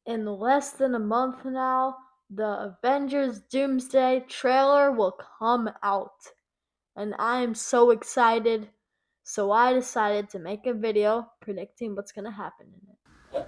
In less than a month now, the Avengers Doomsday trailer will come out. And I am so excited. So I decided to make a video predicting what's going to happen in it.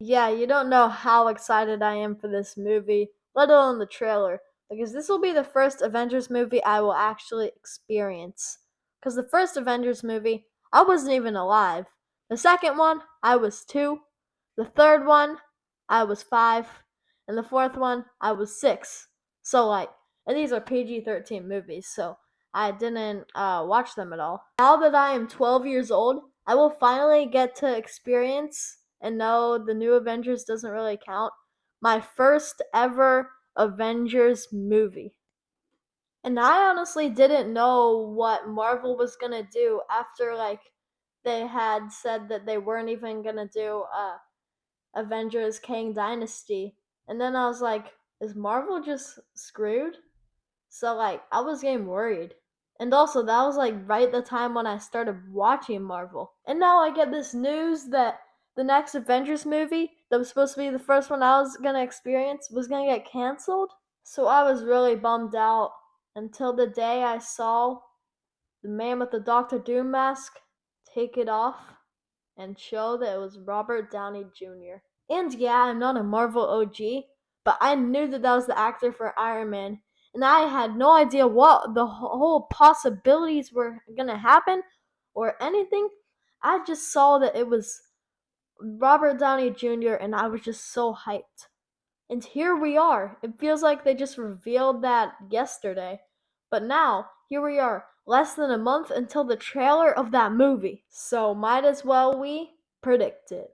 Yeah, you don't know how excited I am for this movie, let alone the trailer, because this will be the first Avengers movie I will actually experience. Because the first Avengers movie, I wasn't even alive. The second one, I was 2. The third one, I was 5. And the fourth one, I was 6. And these are PG-13 movies, so I didn't watch them at all. Now that I am 12 years old, I will finally get to experience, and no, the new Avengers doesn't really count, my first ever Avengers movie. And I honestly didn't know what Marvel was gonna do after they had said that they weren't even gonna do Avengers Kang Dynasty. And then I was like, is Marvel just screwed? So I was getting worried. And also that was right the time when I started watching Marvel. And now I get this news that the next Avengers movie that was supposed to be the first one I was gonna experience was gonna get cancelled. So I was really bummed out until the day I saw the man with the Doctor Doom mask take it off and show that it was Robert Downey Jr. And yeah, I'm not a Marvel OG, but I knew that that was the actor for Iron Man, and I had no idea what the whole possibilities were gonna happen or anything. I just saw that it was Robert Downey Jr., and I was just so hyped. And here we are. It feels like they just revealed that yesterday. But now, here we are, less than a month until the trailer of that movie. So might as well we predict it.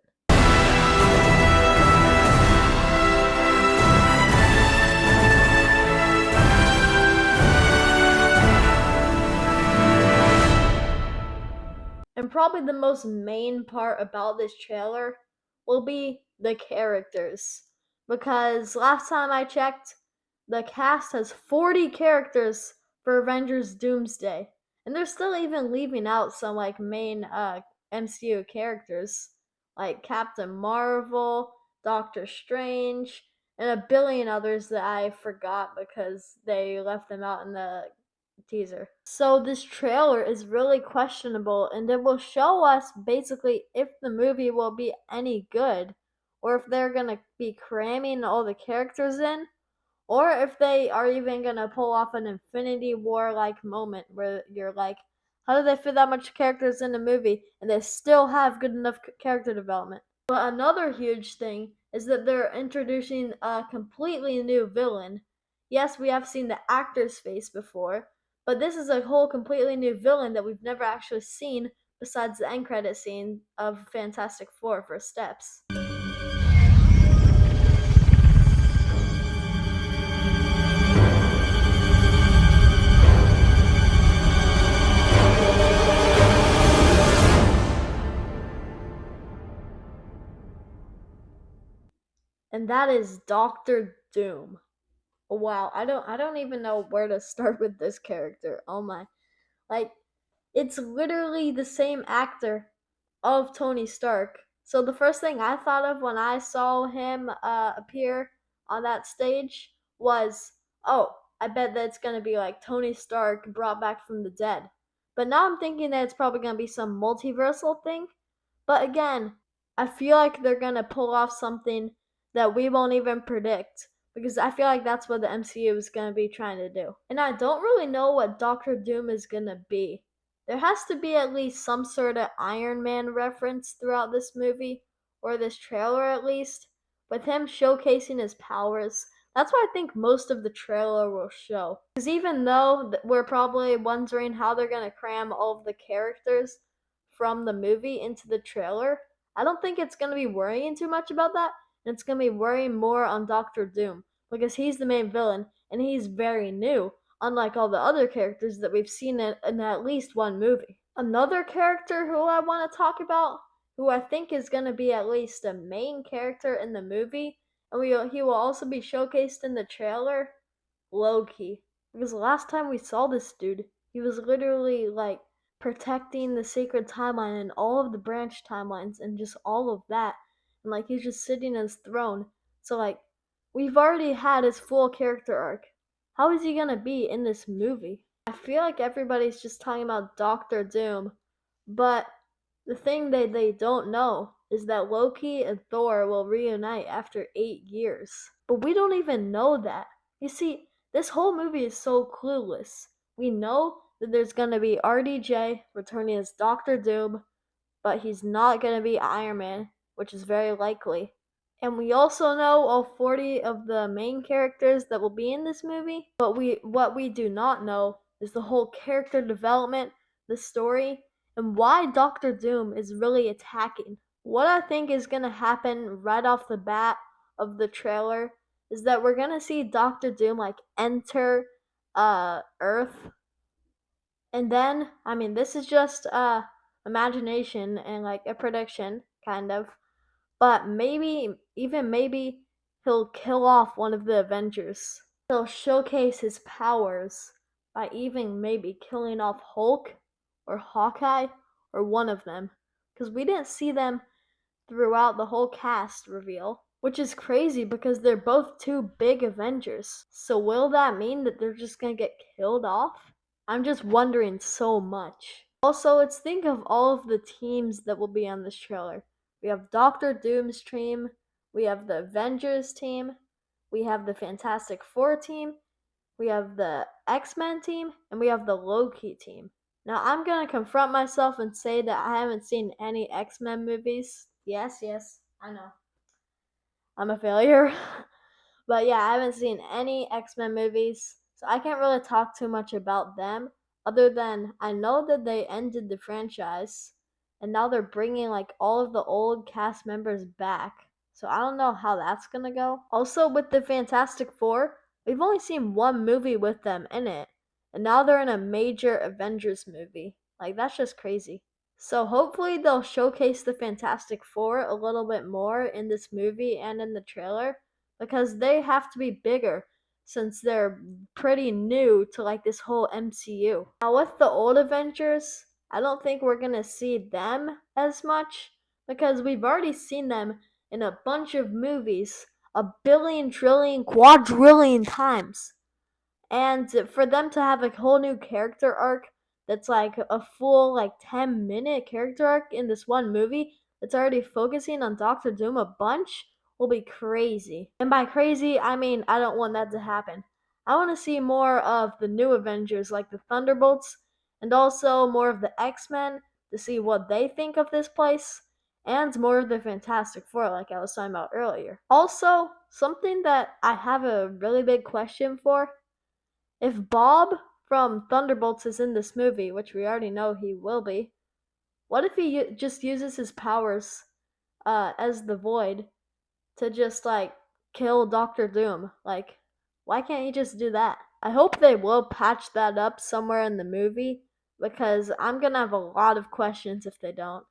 And probably the most main part about this trailer will be the characters. Because last time I checked, the cast has 40 characters for Avengers Doomsday. And they're still even leaving out some main MCU characters like Captain Marvel, Doctor Strange, and a billion others that I forgot because they left them out in the teaser. So this trailer is really questionable, and it will show us basically if the movie will be any good, or if they're gonna be cramming all the characters in, or if they are even gonna pull off an Infinity War like moment where you're like, how do they fit that much characters in a movie and they still have good enough character development? But another huge thing is that they're introducing a completely new villain. Yes, we have seen the actor's face before, but this is a whole completely new villain that we've never actually seen besides the end credit scene of Fantastic Four First Steps. And that is Doctor Doom. Wow, I don't even know where to start with this character. Oh my. Like it's literally the same actor of Tony Stark. So the first thing I thought of when I saw him appear on that stage was, oh, I bet that's gonna be like Tony Stark brought back from the dead. But now I'm thinking that it's probably gonna be some multiversal thing. But again, I feel like they're gonna pull off something that we won't even predict. Because I feel like that's what the MCU is gonna be trying to do. And I don't really know what Doctor Doom is gonna be. There has to be at least some sort of Iron Man reference throughout this movie, or this trailer at least, with him showcasing his powers. That's what I think most of the trailer will show. Because even though we're probably wondering how they're going to cram all of the characters from the movie into the trailer, I don't think it's going to be worrying too much about that. And it's going to be worrying more on Doctor Doom. Because he's the main villain, and he's very new, unlike all the other characters that we've seen in at least one movie. Another character who I want to talk about, who I think is going to be at least a main character in the movie, and he will also be showcased in the trailer, Loki. Because the last time we saw this dude, he was literally like protecting the sacred timeline and all of the branch timelines and just all of that. And like he's just sitting on his throne. So like we've already had his full character arc. How is he gonna be in this movie? I feel like everybody's just talking about Doctor Doom, but the thing they don't know is that Loki and Thor will reunite after 8 years. But we don't even know that. You see, this whole movie is so clueless. We know that there's gonna be RDJ returning as Doctor Doom, but he's not gonna be Iron Man, which is very likely. And we also know all 40 of the main characters that will be in this movie, but what we do not know is the whole character development, the story, and why Doctor Doom is really attacking. What I think is going to happen right off the bat of the trailer is that we're going to see Doctor Doom like enter Earth, and then I mean this is just imagination and like a prediction kind of, but maybe he'll kill off one of the Avengers. He'll showcase his powers by even maybe killing off Hulk or Hawkeye or one of them. Because we didn't see them throughout the whole cast reveal. Which is crazy because they're both two big Avengers. So will that mean that they're just gonna get killed off? I'm just wondering so much. Also, let's think of all of the teams that will be on this trailer. We have Doctor Doom's team, we have the Avengers team, we have the Fantastic Four team, we have the X-Men team, and we have the Loki team. Now, I'm gonna confront myself and say that I haven't seen any X-Men movies. Yes, I know. I'm a failure. But yeah, I haven't seen any X-Men movies, so I can't really talk too much about them other than I know that they ended the franchise and now they're bringing like all of the old cast members back. So I don't know how that's going to go. Also with the Fantastic Four, we've only seen one movie with them in it, and now they're in a major Avengers movie. Like that's just crazy. So hopefully they'll showcase the Fantastic Four a little bit more in this movie and in the trailer because they have to be bigger since they're pretty new to like this whole MCU. Now with the old Avengers, I don't think we're going to see them as much because we've already seen them in a bunch of movies a billion, trillion, quadrillion times. And for them to have a whole new character arc that's like a full like 10-minute character arc in this one movie that's already focusing on Doctor Doom a bunch will be crazy. And by crazy, I mean I don't want that to happen. I want to see more of the new Avengers like the Thunderbolts and also more of the X-Men to see what they think of this place and more of the Fantastic Four like I was talking about earlier. Also, something that I have a really big question for, if Bob from Thunderbolts is in this movie, which we already know he will be, what if he just uses his powers as the Void to just like kill Doctor Doom? Like, why can't he just do that? I hope they will patch that up somewhere in the movie because I'm gonna have a lot of questions if they don't.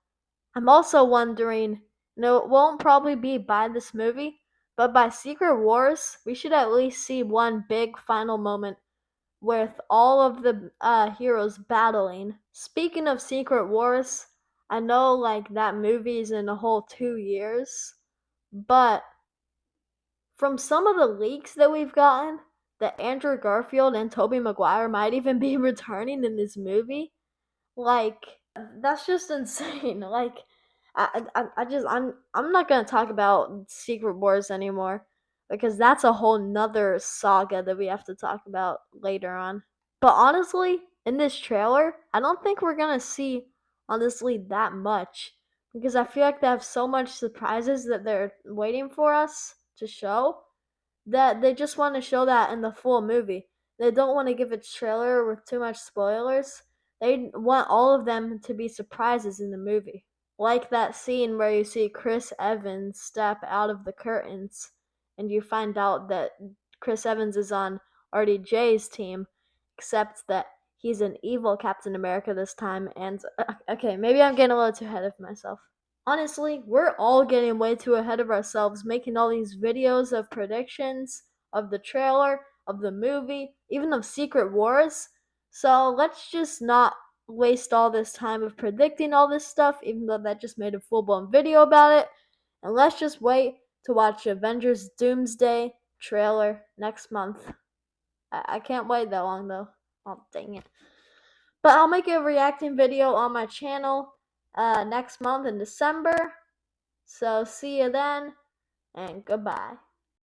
I'm also wondering, it won't probably be by this movie, but by Secret Wars, we should at least see one big final moment with all of the heroes battling. Speaking of Secret Wars, I know like that movie's in a whole 2 years, but from some of the leaks that we've gotten, that Andrew Garfield and Tobey Maguire might even be returning in this movie. Like that's just insane. Like I'm not gonna talk about Secret Wars anymore because that's a whole nother saga that we have to talk about later on. But honestly, in this trailer, I don't think we're gonna see honestly that much because I feel like they have so much surprises that they're waiting for us to show that they just want to show that in the full movie. They don't want to give a trailer with too much spoilers. They want all of them to be surprises in the movie. Like that scene where you see Chris Evans step out of the curtains and you find out that Chris Evans is on RDJ's team, except that he's an evil Captain America this time. And okay, maybe I'm getting a little too ahead of myself. Honestly, we're all getting way too ahead of ourselves making all these videos of predictions of the trailer, of the movie, even of Secret Wars. So let's just not waste all this time of predicting all this stuff, even though that just made a full blown video about it. And let's just wait to watch Avengers Doomsday trailer next month. I can't wait that long though. Oh, dang it. But I'll make a reacting video on my channel next month in December. So see you then, and goodbye.